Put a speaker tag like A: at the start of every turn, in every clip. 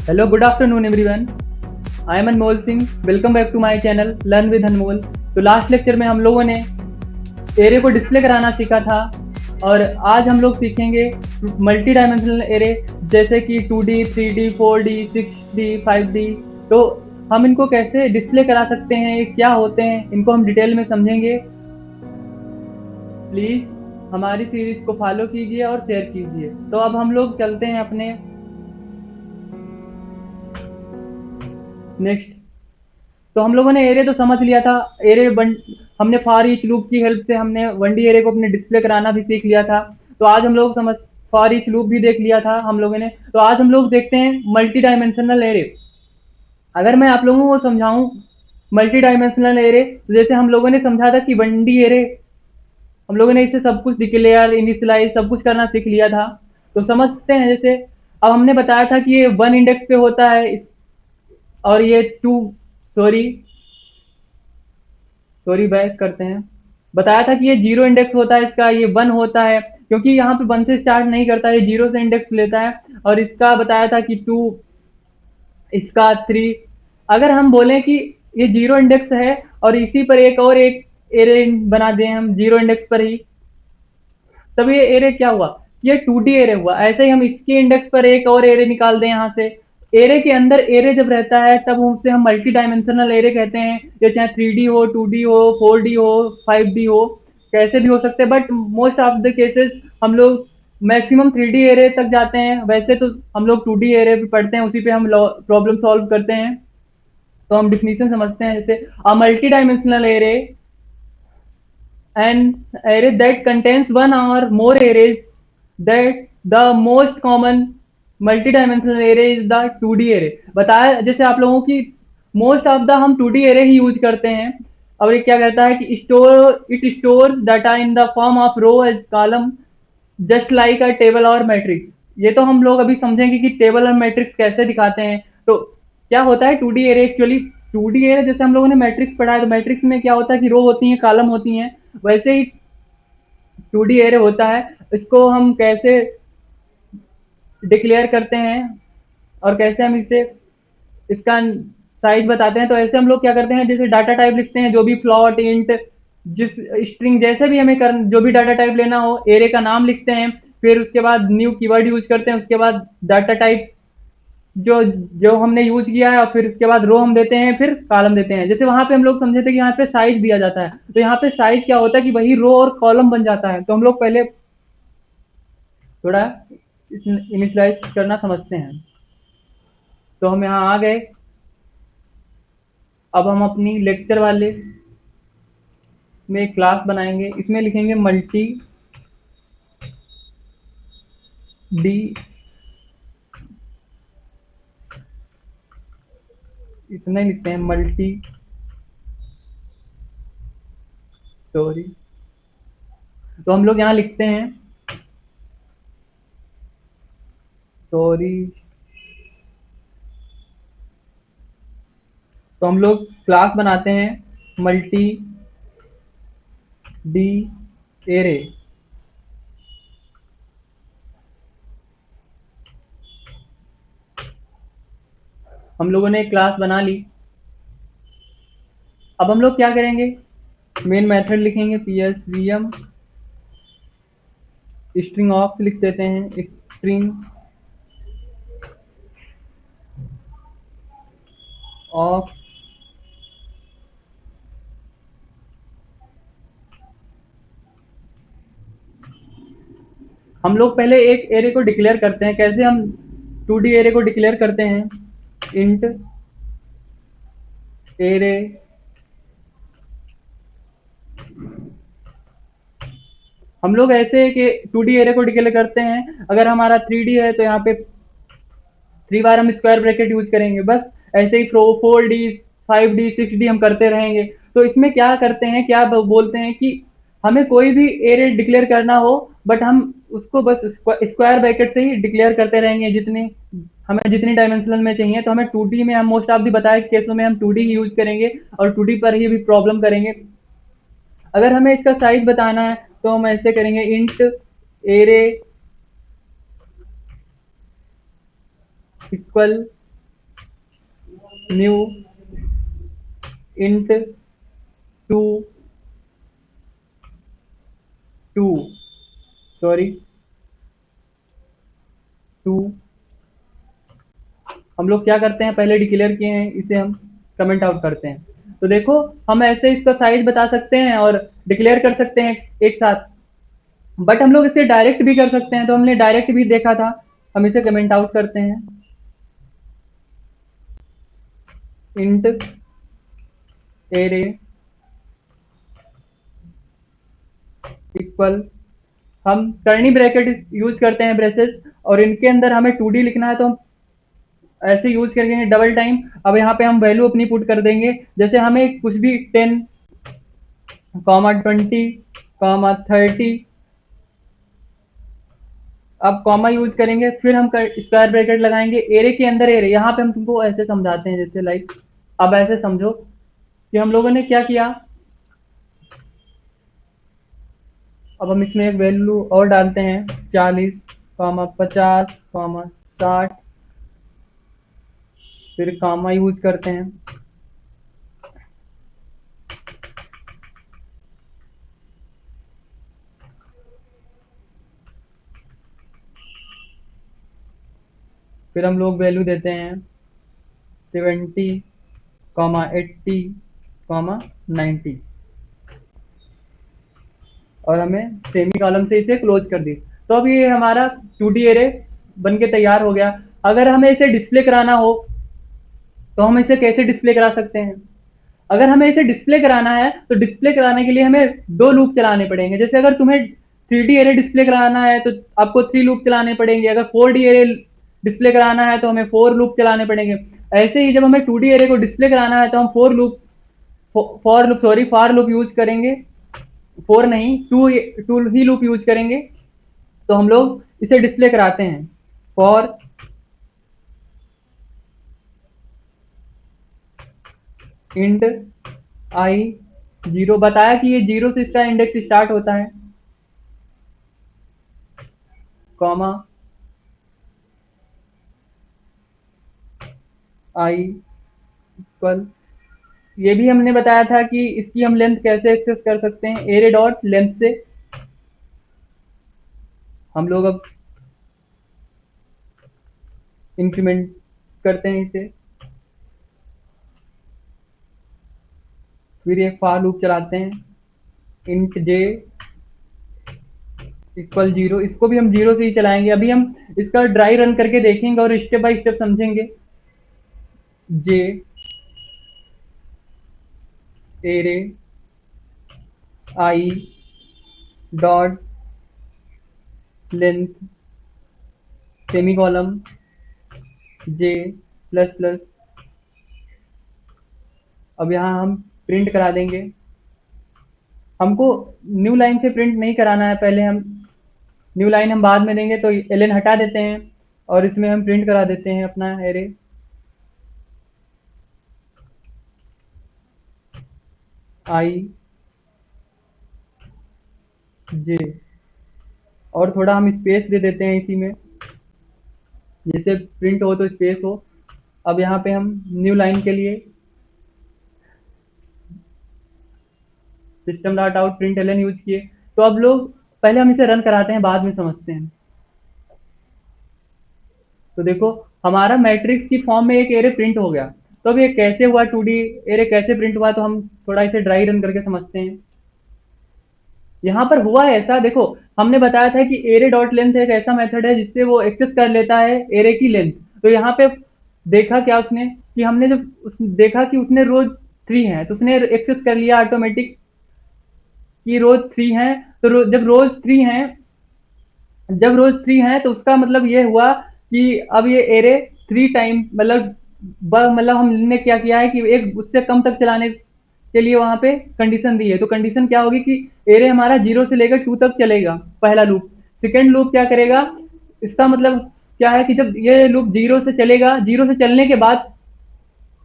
A: Hello, good afternoon everyone. I am Anmol Singh. Welcome back to my channel Learn with Anmol. तो last lecture में हम लोगों ने array को display कराना सीखा था और आज हम लोग सीखेंगे मल्टी डायमेंशनल एरे जैसे कि 2D, 3D, 4D, 6D, 5D। तो हम इनको कैसे डिस्प्ले करा सकते हैं, ये क्या होते हैं, इनको हम डिटेल में समझेंगे। प्लीज़ हमारी सीरीज को फॉलो कीजिए और शेयर कीजिए। तो अब हम लोग चलते हैं अपने नेक्स्ट। तो हम लोगों ने एरे तो समझ लिया था। हमने फॉर ईच लूप की हेल्प से हमने 1D एरे को अपने डिस्प्ले कराना भी सीख लिया था। तो आज हम लोग समझ फॉर ईच लूप भी देख लिया था हम लोगों ने। तो आज हम लोग देखते हैं मल्टी डायमेंशनल एरे। अगर मैं आप लोगों को समझाऊं मल्टी डायमेंशनल एरे, तो जैसे हम लोगों ने समझा था कि 1D एरे हम लोगों ने इसे सब कुछ डिक्लेयर इनिशियलाइज सब कुछ करना सीख लिया था। तो समझते हैं। जैसे अब हमने बताया था कि ये 1 इंडेक्स पे होता है और ये 2 सॉरी सॉरी बैक करते हैं। बताया था कि ये 0 इंडेक्स होता है, इसका ये 1 होता है क्योंकि यहाँ पे 1 से स्टार्ट नहीं करता, ये 0 से इंडेक्स लेता है। और इसका बताया था कि 2, इसका 3। अगर हम बोलें कि ये 0 इंडेक्स है और इसी पर एक एरे बना दें हम 0 इंडेक्स पर ही, तब ये एरे क्या हुआ, ये 2D एरे हुआ। ऐसे ही हम इसके इंडेक्स पर एक और एरे निकाल दें यहाँ से। एरे के अंदर एरे जब रहता है तब उसे हम मल्टी डायमेंशनल एरे कहते हैं। ये चाहे 3D हो, 2D हो, 4D हो, 5D हो, कैसे भी हो सकते हैं। But most of the cases हम लोग मैक्सिमम 3D एरे तक जाते हैं। वैसे तो हम लोग 2D एरे भी पढ़ते हैं, उसी पे हम प्रॉब्लम सॉल्व करते हैं। तो हम डिफिनीशन समझते हैं। जैसे अ multi dimensional array an array that contains one or more arrays, that the most common multi-dimensional array is the 2D array। बताया जैसे आप लोगों की मोस्ट ऑफ द हम 2D array ही यूज करते हैं। और ये क्या कहता है कि store data in the form of row as column just like a table और मैट्रिक्स। ये तो हम लोग अभी समझेंगे कि टेबल और मैट्रिक्स कैसे दिखाते हैं। तो क्या होता है 2D array actually. 2D array जैसे हम लोगों ने मैट्रिक्स पढ़ा है, तो मैट्रिक्स में क्या होता है कि रो होती हैं, कॉलम होती हैं। वैसे ही 2D एरे होता है। इसको हम कैसे डिक्लेयर करते हैं और कैसे हम इसे इसका साइज बताते हैं। तो ऐसे हम लोग क्या करते हैं, जैसे डाटा टाइप लिखते हैं, जो भी फ्लॉट इंट जिस स्ट्रिंग जैसे भी हमें जो भी डाटा टाइप लेना हो, एरे का नाम लिखते हैं। फिर उसके बाद न्यू कीवर्ड यूज करते हैं, उसके बाद डाटा टाइप जो जो हमने यूज किया है, और फिर उसके बाद रो हम देते हैं, फिर कॉलम देते हैं। जैसे वहां पे हम लोग समझे थे कि यहाँ पे साइज दिया जाता है, तो यहाँ पे साइज क्या होता है कि वही रो और कॉलम बन जाता है। तो हम लोग पहले थोड़ा इनिशियलाइज करना समझते हैं। तो हम यहाँ आ गए। अब हम अपनी लेक्चर वाले में एक क्लास बनाएंगे, इसमें लिखेंगे मल्टी डी, इतना ही लिखते हैं मल्टी स्टोरी। तो हम लोग यहाँ लिखते हैं स्टोरी। तो हम लोग क्लास बनाते हैं मल्टी डी एरे। हम लोगों ने एक क्लास बना ली। अब हम लोग क्या करेंगे, मेन मेथड लिखेंगे psvm स्ट्रिंग ऑफ लिख देते हैं, स्ट्रिंग ऑफ। हम लोग पहले एक एरे को डिक्लेयर करते हैं। कैसे हम 2D एरे को डिक्लेयर करते हैं, इंट एरे हम लोग ऐसे कि 2D एरे को डिक्लेयर करते हैं। अगर हमारा 3D है तो यहाँ पे 3 बार हम स्क्वायर ब्रैकेट यूज करेंगे। बस ऐसे ही 4D 5D 6D हम करते रहेंगे। तो इसमें क्या करते हैं, क्या बोलते हैं कि हमें कोई भी एरे डिक्लेयर करना हो, बट हम उसको बस स्क्वायर ब्रैकेट से ही डिक्लेयर करते रहेंगे। जितनी डायमेंशनल में चाहिए। तो हमें 2D में हम मोस्ट ऑफ दी बताए केसों में हम 2D यूज करेंगे और 2D पर ही भी प्रॉब्लम करेंगे। अगर हमें इसका साइज बताना है तो हम ऐसे करेंगे int array equal new int two two sorry two. हम लोग क्या करते हैं, पहले डिक्लेयर किए हैं, इसे हम कमेंट आउट करते हैं। तो देखो हम ऐसे इसका साइज बता सकते हैं और डिक्लेयर कर सकते हैं एक साथ, बट हम लोग इसे डायरेक्ट भी कर सकते हैं। तो हमने डायरेक्ट भी देखा था, हम इसे कमेंट आउट करते हैं। इंट एरे इक्वल, हम कर्ली ब्रैकेट यूज करते हैं ब्रेसेस, और इनके अंदर हमें 2D लिखना है तो हम ऐसे यूज करेंगे डबल टाइम। अब यहाँ पे हम वैल्यू अपनी पुट कर देंगे, जैसे हमें कुछ भी 10, 20, 30, अब कॉमा यूज करेंगे, फिर हम स्क्वायर ब्रैकेट लगाएंगे, एरे के अंदर एरे। यहाँ पे हम तुमको ऐसे समझाते हैं, जैसे लाइक अब ऐसे समझो कि हम लोगों ने क्या किया। अब हम इसमें एक वैल्यू और डालते हैं, 40, 50, 60, फिर कॉमा यूज करते हैं। फिर हम लोग वैल्यू देते हैं 70, 80, 90, और हमें सेमी कॉलम से इसे क्लोज कर दी। तो अब ये हमारा 2D एरे बन के तैयार हो गया। अगर हमें इसे डिस्प्ले कराना हो तो हम इसे कैसे डिस्प्ले करा सकते हैं। अगर हमें इसे डिस्प्ले कराना है तो डिस्प्ले कराने के लिए हमें 2 लूप चलाने पड़ेंगे। जैसे अगर तुम्हें 3D एरे डिस्प्ले कराना है तो आपको 3 लूप चलाने पड़ेंगे। अगर 4D एरे डिस्प्ले कराना है तो हमें 4 लूप चलाने पड़ेंगे। ऐसे ही जब हमें 2D एरे को डिस्प्ले कराना है तो हम 4 लूप फॉर लूप यूज करेंगे। 4 नहीं, 2 ही लूप यूज करेंगे। तो हम लोग इसे डिस्प्ले कराते हैं। फॉर इंट आई 0, बताया कि ये 0 से इसका इंडेक्स स्टार्ट होता है, कॉमा आई इक्वल, ये भी हमने बताया था कि इसकी हम लेंथ कैसे एक्सेस कर सकते हैं, एरे डॉट लेंथ से। हम लोग अब इंक्रीमेंट करते हैं इसे, फिर एक फॉर लूप चलाते हैं, इंट जे इक्वल 0, इसको भी हम 0 से ही चलाएंगे। अभी हम इसका ड्राई रन करके देखेंगे और स्टेप बाय स्टेप समझेंगे। J array i dot length semicolon j plus plus. अब यहाँ हम प्रिंट करा देंगे। हमको न्यू लाइन से प्रिंट नहीं कराना है, पहले हम न्यू लाइन हम बाद में देंगे, तो एलएन हटा देते हैं और इसमें हम प्रिंट करा देते हैं अपना एरे आई जे, और थोड़ा हम स्पेस दे देते हैं इसी में, जैसे प्रिंट हो तो स्पेस हो। अब यहाँ पे हम न्यू लाइन के लिए system dot out print LN use किए। तो अब लोग पहले हम इसे रन कराते हैं, बाद में समझते हैं। तो देखो हमारा मैट्रिक्स की फॉर्म में एक एरे प्रिंट हो गया। तो अब ये कैसे हुआ, 2D एरे कैसे प्रिंट हुआ, तो हम थोड़ा इसे ड्राई रन करके समझते हैं। यहाँ पर हुआ है ऐसा, देखो हमने बताया था कि एरे डॉट लेंथ एक ऐसा मेथड है जिससे वो एक्सेस कर लेता है एरे की लेंथ। तो यहाँ पे देखा क्या उसने, कि हमने जब देखा कि उसने रोज 3 है तो उसने एक्सेस कर लिया ऑटोमेटिक कि रोज 3 है। तो जब रोज 3 है तो उसका मतलब ये हुआ कि अब ये एरे 3 टाइम मतलब हमने क्या किया है कि एक उससे कम तक चलाने के लिए वहां पे कंडीशन दी है। तो कंडीशन क्या होगी कि एरे हमारा 0 से लेकर 2 तक चलेगा, पहला लूप। सेकेंड लूप क्या करेगा, इसका मतलब क्या है कि जब ये लूप 0 से चलेगा, 0 से चलने के बाद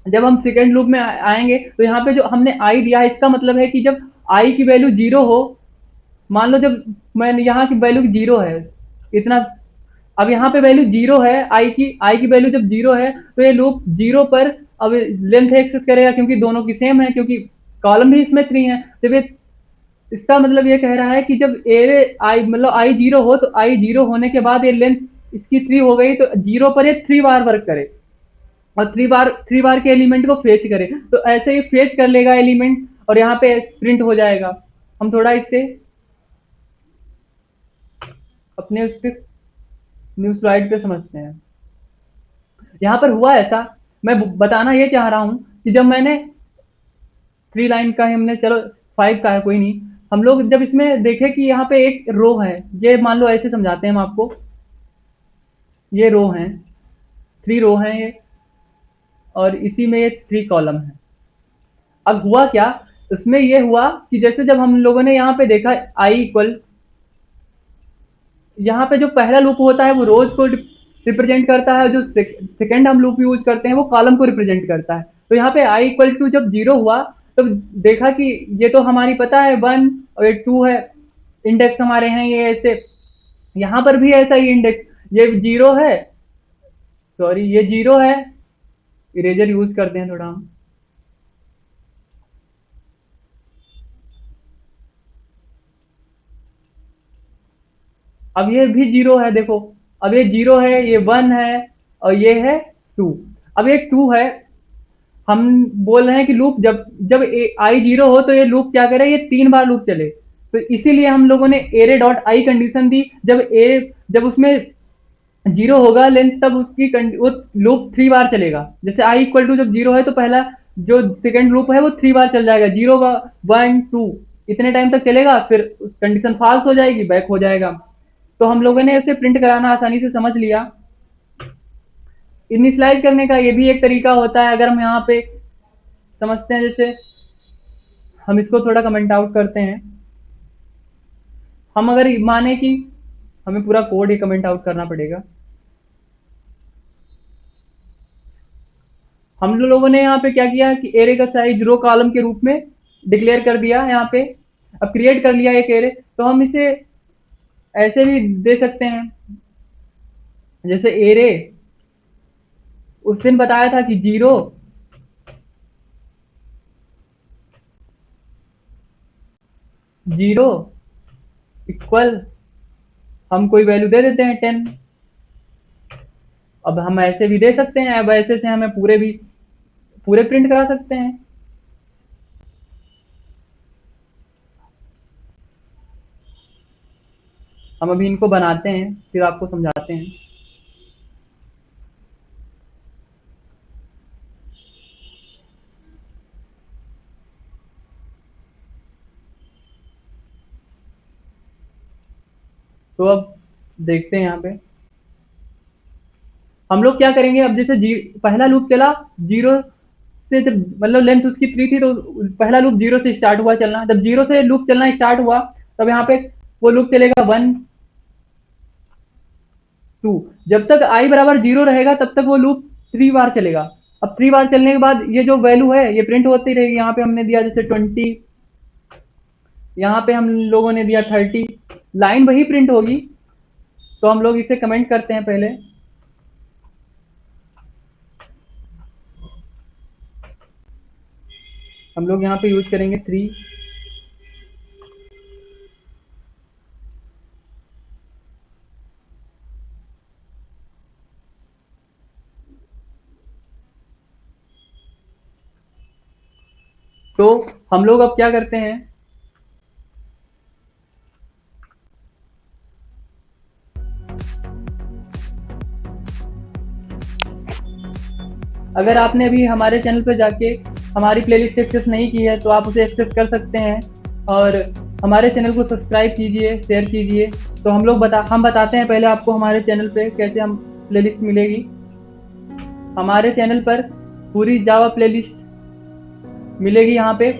A: जब हम सेकेंड लूप में आएंगे तो यहाँ पे जो हमने आई दिया है, इसका मतलब है कि जब आई की वैल्यू 0 हो, मान लो जब मैंने यहाँ की वैल्यू 0 है इतना, अब यहाँ पे वैल्यू 0 है, आई की वैल्यू जब 0 है तो ये लूप 0 पर अब लेंथ एक्सेस करेगा क्योंकि दोनों की सेम है, क्योंकि कॉलम भी इसमें 3 है। तो ये इसका मतलब ये कह रहा है कि जब एरे आई मतलब आई 0 हो तो आई 0 होने के बाद ये लेंथ इसकी 3 हो गई, तो 0 पर ये 3 बार वर्क करे और 3 बार के एलिमेंट को फेच करे। तो ऐसे ही फेच कर लेगा एलिमेंट और यहाँ पे प्रिंट हो जाएगा। हम थोड़ा इससे अपने उस पे न्यू स्लाइड पे समझते हैं। यहाँ पर हुआ ऐसा, मैं बताना ये चाह रहा हूँ कि जब मैंने 3 लाइन का हमने, चलो 5 का है कोई नहीं, हम लोग जब इसमें देखे कि यहाँ पे एक रो है, ये मान लो ऐसे समझाते हैं हम आपको, ये रो है, 3 रो हैं ये, और इसी में ये 3 कॉलम है। अब हुआ क्या, उसमें ये हुआ कि जैसे जब हम लोगों ने यहाँ पे देखा आई इक्वल, यहाँ पे जो पहला लूप होता है वो रोज को रिप्रेजेंट करता है, जो सेकेंड हम लूप यूज करते हैं वो कॉलम को रिप्रेजेंट करता है। तो यहाँ पे आई इक्वल टू जब 0 हुआ तो देखा कि ये तो हमारी पता है 1 और ये 2 है, इंडेक्स हमारे हैं ये ऐसे, यहाँ पर भी ऐसा ही इंडेक्स, ये 0 है, सॉरी ये 0 है, इरेजर यूज करते हैं थोड़ा हम। अब ये भी 0 है देखो, अब ये 0 है, ये 1 है और ये है 2। अब ये 2 है, हम बोल रहे हैं कि लूप जब जब आई 0 हो तो ये लूप क्या करे, ये 3 बार लूप चले। तो इसीलिए हम लोगों ने एरे डॉट आई कंडीशन दी, जब उसमें 0 होगा लेंथ तब उसकी वो लूप 3 बार चलेगा। जैसे आई इक्वल टू जब 0 है तो पहला जो सेकंड लूप है वो 3 बार चल जाएगा, 0 1 2 इतने टाइम तक चलेगा, फिर कंडीशन फॉल्स हो जाएगी, बैक हो जाएगा। तो हम लोगों ने उसे प्रिंट कराना आसानी से समझ लिया। इनिशियलाइज करने का ये भी एक तरीका होता है, अगर हम यहाँ पे समझते हैं, जैसे हम इसको थोड़ा कमेंट आउट करते हैं। हम अगर माने कि हमें पूरा कोड ही कमेंट आउट करना पड़ेगा, हम लोगों ने यहाँ पे क्या किया कि एरे का साइज रो कॉलम के रूप में डिक्लेयर कर दिया यहाँ पे। अब क्रिएट कर लिया एक एरे, तो हम इसे ऐसे भी दे सकते हैं, जैसे एरे उस दिन बताया था कि 0 इक्वल, हम कोई वैल्यू दे देते हैं 10। अब हम ऐसे भी दे सकते हैं, अब ऐसे से हमें पूरे प्रिंट करा सकते हैं। हम अभी इनको बनाते हैं फिर आपको समझाते हैं। तो अब देखते हैं यहाँ पे हम लोग क्या करेंगे। अब जैसे पहला लूप चला 0 से, जब मतलब लेंथ उसकी 3 थी तो पहला लूप 0 से स्टार्ट हुआ चलना। जब 0 से लूप चलना स्टार्ट हुआ तब यहाँ पे वो लूप चलेगा 1 2, जब तक आई बराबर 0 रहेगा तब तक वो लूप 3 बार चलेगा। अब 3 बार चलने के बाद ये जो वैल्यू है ये प्रिंट होती रहेगी। यहाँ पे हमने दिया जैसे 20, यहाँ पे हम लोगों ने दिया 30, लाइन वही प्रिंट होगी। तो हम लोग इसे कमेंट करते हैं पहले, हम लोग यहाँ पे यूज करेंगे 3। तो हम लोग अब क्या करते हैं, अगर आपने अभी हमारे चैनल पर जाके हमारी प्लेलिस्ट एक्सेस नहीं की है तो आप उसे एक्सेस कर सकते हैं, और हमारे चैनल को सब्सक्राइब कीजिए, शेयर कीजिए। तो हम बताते हैं पहले आपको हमारे चैनल पे कैसे हम प्लेलिस्ट मिलेगी। हमारे चैनल पर पूरी जावा प्लेलिस्ट मिलेगी। यहाँ पे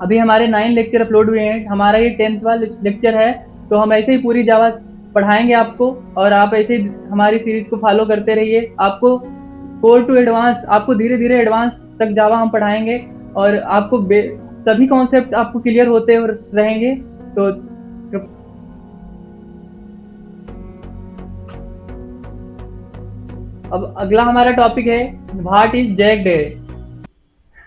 A: अभी हमारे 9 लेक्चर अपलोड हुए हैं, हमारा ये 10th वाला लेक्चर है। तो हम ऐसे ही पूरी जावा पढ़ाएंगे आपको, और आप ऐसे ही हमारी सीरीज को फॉलो करते रहिए। आपको कोर टू एडवांस, आपको धीरे धीरे एडवांस तक जावा हम पढ़ाएंगे, और आपको सभी कॉन्सेप्ट आपको क्लियर होते रहेंगे। तो अब अगला हमारा टॉपिक है व्हाट इज जैक डे।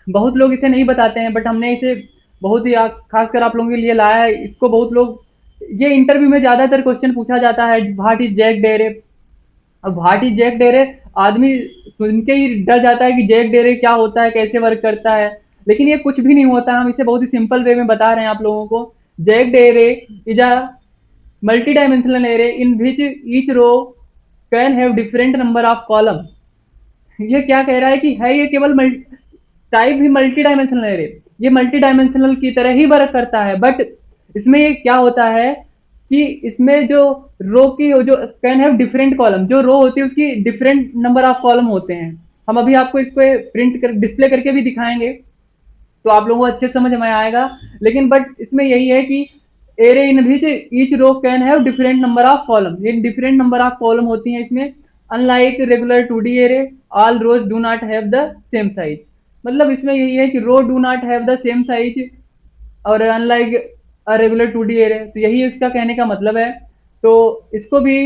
A: बहुत लोग इसे नहीं बताते हैं, बट हमने इसे बहुत ही खासकर आप लोगों के लिए लाया है। इसको बहुत लोग, ये इंटरव्यू में ज्यादातर क्वेश्चन पूछा जाता है, व्हाट इज जैक डे। अब व्हाट इज जैक डे, आदमी सुन के ही डर जाता है कि जैक डे क्या होता है, कैसे वर्क करता है। लेकिन ये कुछ भी नहीं होता, हम इसे बहुत ही सिंपल वे में बता रहे हैं आप लोगों को। Jagged is a multi dimensional array in which each row can have different number of column. ये क्या कह रहा है कि है ये केवल टाइप भी मल्टी डायमेंशनल एरे, ये मल्टी डायमेंशनल की तरह ही वर्क करता है, बट इसमें ये क्या होता है कि इसमें जो रो की जो कैन हैव डिफरेंट कॉलम, जो रो होती है उसकी डिफरेंट नंबर ऑफ कॉलम होते हैं। हम अभी आपको इसको प्रिंट कर डिस्प्ले करके भी दिखाएंगे, तो आप लोगों को अच्छे समझ में आएगा। लेकिन बट इसमें यही है कि array in which each row can have different number of column, ये डिफरेंट नंबर ऑफ कॉलम होती हैं इसमें। Unlike regular 2D array, all rows do not have the same size. मतलब इसमें यही है कि row do not have the same size, और unlike a regular 2D array, तो यही इसका कहने का मतलब है। तो इसको भी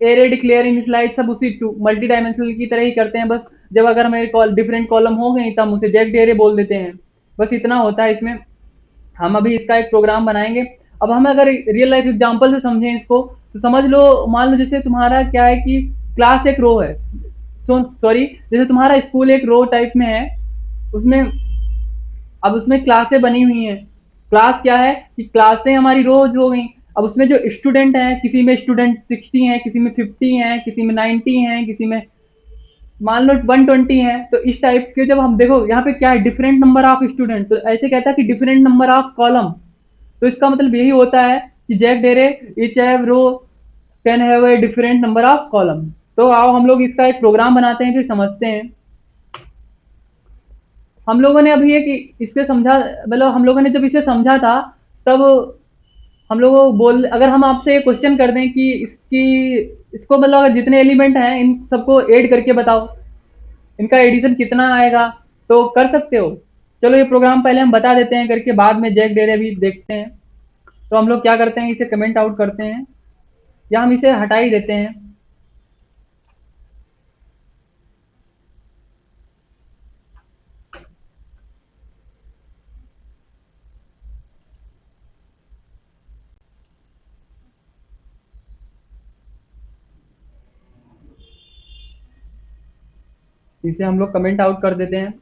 A: एरे डिक्लेयर इनिशियलाइज सब उसी मल्टी डायमेंशनल की तरह ही करते हैं, बस जब अगर हमारे डिफरेंट कॉलम हो गई तब उसे जैक एरे बोल देते हैं। बस इतना होता है इसमें। हम अभी इसका एक प्रोग्राम बनाएंगे। अब हम अगर रियल लाइफ एग्जांपल से समझें इसको, तो समझ लो, मान लो जैसे तुम्हारा क्या है कि क्लास एक रो है, सॉरी, जैसे तुम्हारा स्कूल एक रो टाइप में है, उसमें अब उसमें क्लासें बनी हुई हैं। क्लास क्या है कि क्लासें हमारी रोज हो गई। अब उसमें जो स्टूडेंट हैं, किसी में स्टूडेंट 60 हैं, किसी में 50 हैं, किसी में 90 हैं, किसी में मान लो 120 है। तो इस टाइप के जब हम देखो यहाँ पे क्या है, डिफरेंट नंबर ऑफ स्टूडेंट, तो ऐसे कहता है कि डिफरेंट नंबर ऑफ कॉलम। तो इसका मतलब यही होता है कि jagged array each have row can have a different number of column. तो आओ हम लोग इसका एक प्रोग्राम बनाते हैं, फिर समझते हैं। हम लोगों ने अभी एक इसके समझा, मतलब हम लोगों ने जब इसे समझा था, तब हम लोगों को बोल, अगर हम आपसे क्वेश्चन कर दें कि इसको मतलब अगर जितने एलिमेंट हैं इन सबको ऐड करके बताओ, इनका एडिशन कितना आएगा, तो कर सकते हो। चलो ये प्रोग्राम पहले हम बता देते हैं करके, बाद में जैक डेरे भी देखते हैं। तो हम लोग क्या करते हैं, इसे कमेंट आउट करते हैं, या हम इसे हटा ही देते हैं। इसे हम लोग कमेंट आउट कर देते हैं।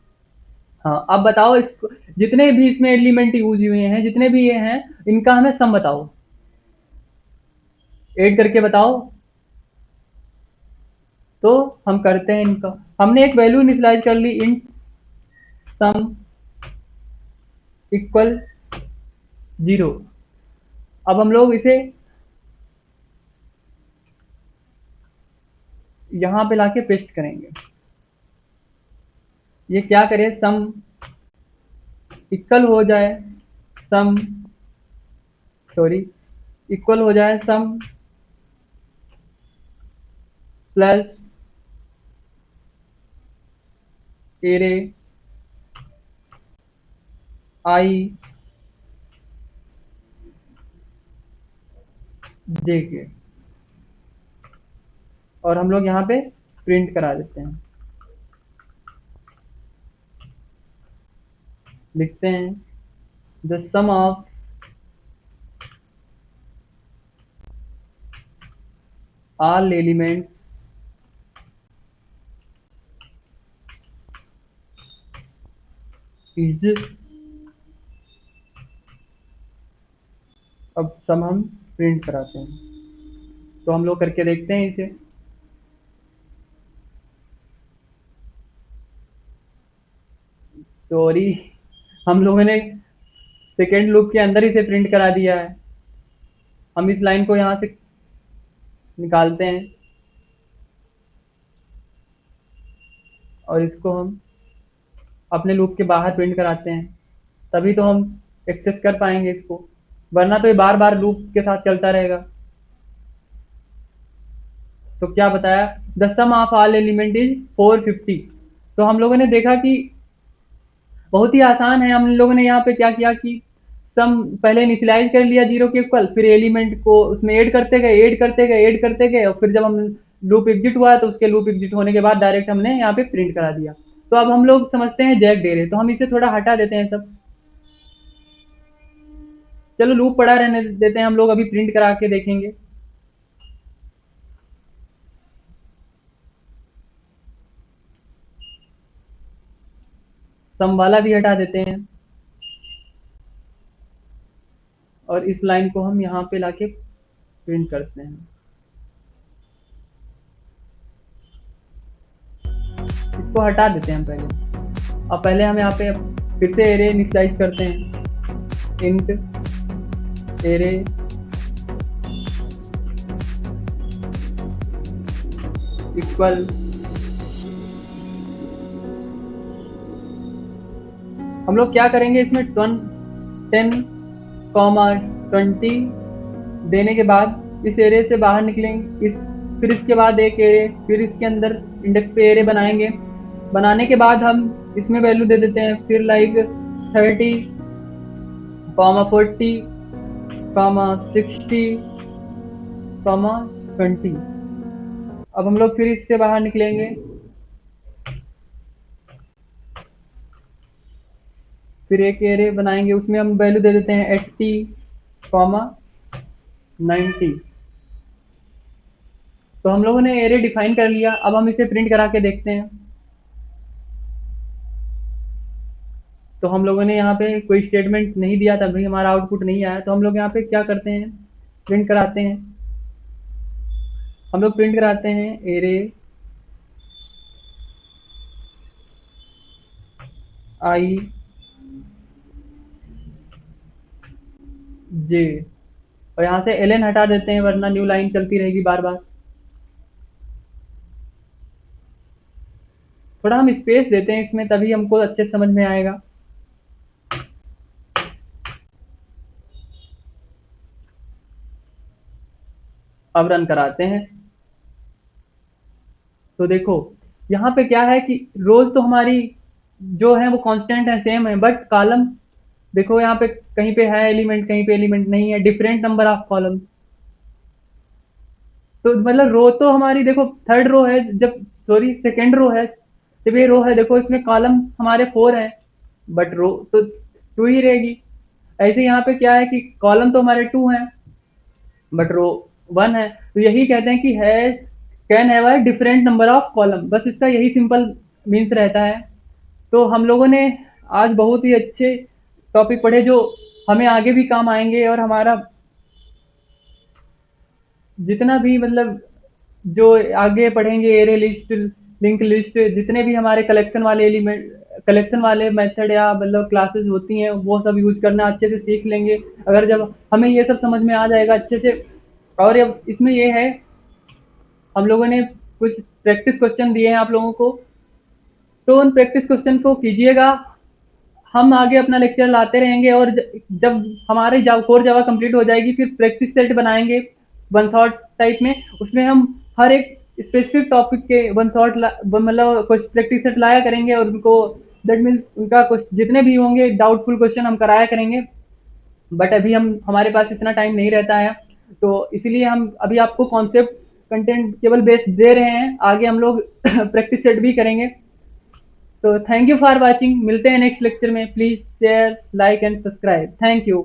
A: हाँ, अब बताओ इस जितने भी इसमें एलिमेंट यूज हुए हैं, जितने भी ये हैं, इनका हमें सम बताओ, ऐड करके बताओ। तो हम करते हैं इनका, हमने एक वैल्यू इनिशियलाइज कर ली, इंट सम इक्वल 0। अब हम लोग इसे यहाँ पे लाके पेस्ट करेंगे। ये क्या करे, सम इक्वल हो जाए सम, सॉरी, इक्वल हो जाए सम प्लस एरे आई जे के, और हम लोग यहाँ पे प्रिंट करा देते हैं। लिखते हैं the sum of all elements is, अब सम हम प्रिंट कराते हैं। तो हम लोग करके देखते हैं इसे। सॉरी, हम लोगों ने सेकेंड लूप के अंदर इसे प्रिंट करा दिया है। हम इस लाइन को यहाँ से निकालते हैं, और इसको हम अपने लूप के बाहर प्रिंट कराते हैं, तभी तो हम एक्सेस कर पाएंगे इसको, वरना तो ये बार बार लूप के साथ चलता रहेगा। तो क्या बताया, the sum of all element is 450। तो हम लोगों ने देखा कि बहुत ही आसान है। हम लोगों ने यहाँ पे क्या किया कि सम पहले इनिशियलाइज कर लिया 0 के इक्वल, फिर एलिमेंट को उसमें ऐड करते गए, ऐड करते गए, ऐड करते गए, और फिर जब हम लूप एग्जिट हुआ, तो उसके लूप एग्जिट होने के बाद डायरेक्ट हमने यहाँ पे प्रिंट करा दिया। तो अब हम लोग समझते हैं जैक दे रहे, तो हम इसे थोड़ा हटा देते हैं सब। चलो लूप पड़ा रहने देते हैं, हम लोग अभी प्रिंट करा के देखेंगे। सम वाला भी हटा देते हैं और इस लाइन को हम यहाँ पे लाके प्रिंट करते हैं। इसको हटा देते हैं हम पहले। अब पहले हम यहाँ पे फिर से एरे इनिशियलाइज करते हैं। इंट एरे इक्वल, हम लोग क्या करेंगे इसमें 10, 20 देने के बाद इस एरे से बाहर निकलेंगे। फिर इसके बाद एक एरे, फिर इसके अंदर इंडेक्स पे एरे बनाएंगे। बनाने के बाद हम इसमें वैल्यू दे देते हैं, फिर लाइक 30, 40, 60, 20। अब हम लोग फिर इससे बाहर निकलेंगे। फिर एक एरे बनाएंगे, उसमें हम वैल्यू दे देते हैं 80, 90। तो हम लोगों ने एरे डिफाइन कर लिया। अब हम इसे प्रिंट करा के देखते हैं। तो हम लोगों ने यहाँ पे कोई स्टेटमेंट नहीं दिया, तभी हमारा आउटपुट नहीं आया। तो हम लोग यहाँ पे क्या करते हैं, प्रिंट कराते हैं। हम लोग प्रिंट कराते हैं एरे आई जे, और यहाँ से एल एन हटा देते हैं, वरना न्यू लाइन चलती रहेगी बार बार। थोड़ा हम स्पेस देते हैं इसमें, तभी हमको अच्छे से समझ में आएगा। अब रन कराते हैं। तो देखो यहाँ पे क्या है कि रोज तो हमारी जो है वो कांस्टेंट है, सेम है, बट कॉलम देखो यहाँ पे कहीं पे है एलिमेंट, कहीं पे एलिमेंट नहीं है, डिफरेंट नंबर ऑफ कॉलम्स। तो मतलब रो तो हमारी देखो थर्ड रो है, जब सॉरी सेकेंड रो है, जब ये रो है देखो इसमें कॉलम हमारे 4 हैं, बट रो तो 2 ही रहेगी। ऐसे यहाँ पे क्या है कि कॉलम तो हमारे 2 हैं, बट रो 1 है। तो यही कहते हैं कि has can have a different number of column, बस इसका यही सिंपल मीन्स रहता है। तो हम लोगों ने आज बहुत ही अच्छे टॉपिक पढ़े जो हमें आगे भी काम आएंगे, और हमारा जितना भी मतलब जो आगे पढ़ेंगे एरे लिस्ट, लिंक लिस्ट, जितने भी हमारे कलेक्शन वाले एलिमेंट, कलेक्शन वाले मेथड या मतलब क्लासेस होती हैं, वो सब यूज करना अच्छे से सीख लेंगे। अगर जब हमें ये सब समझ में आ जाएगा अच्छे से। और अब इसमें ये है, हम लोगों ने कुछ प्रैक्टिस क्वेश्चन दिए हैं आप लोगों को, तो उन प्रैक्टिस क्वेश्चन को कीजिएगा। हम आगे अपना लेक्चर लाते रहेंगे, और जब हमारी कोर जावा कंप्लीट हो जाएगी, फिर प्रैक्टिस सेट बनाएंगे वन शॉट टाइप में। उसमें हम हर एक स्पेसिफिक टॉपिक के वन शॉट मतलब कुछ प्रैक्टिस सेट लाया करेंगे, और उनको दैट मीन्स उनका कुछ जितने भी होंगे डाउटफुल क्वेश्चन हम कराया करेंगे। बट अभी हम हमारे पास इतना टाइम नहीं रहता है, तो इसीलिए हम अभी आपको कॉन्सेप्ट कंटेंट केवल बेस्ड दे रहे हैं। आगे हम लोग प्रैक्टिस सेट भी करेंगे। तो थैंक यू फॉर वॉचिंग, मिलते हैं नेक्स्ट लेक्चर में। Please share, like and subscribe. Thank you.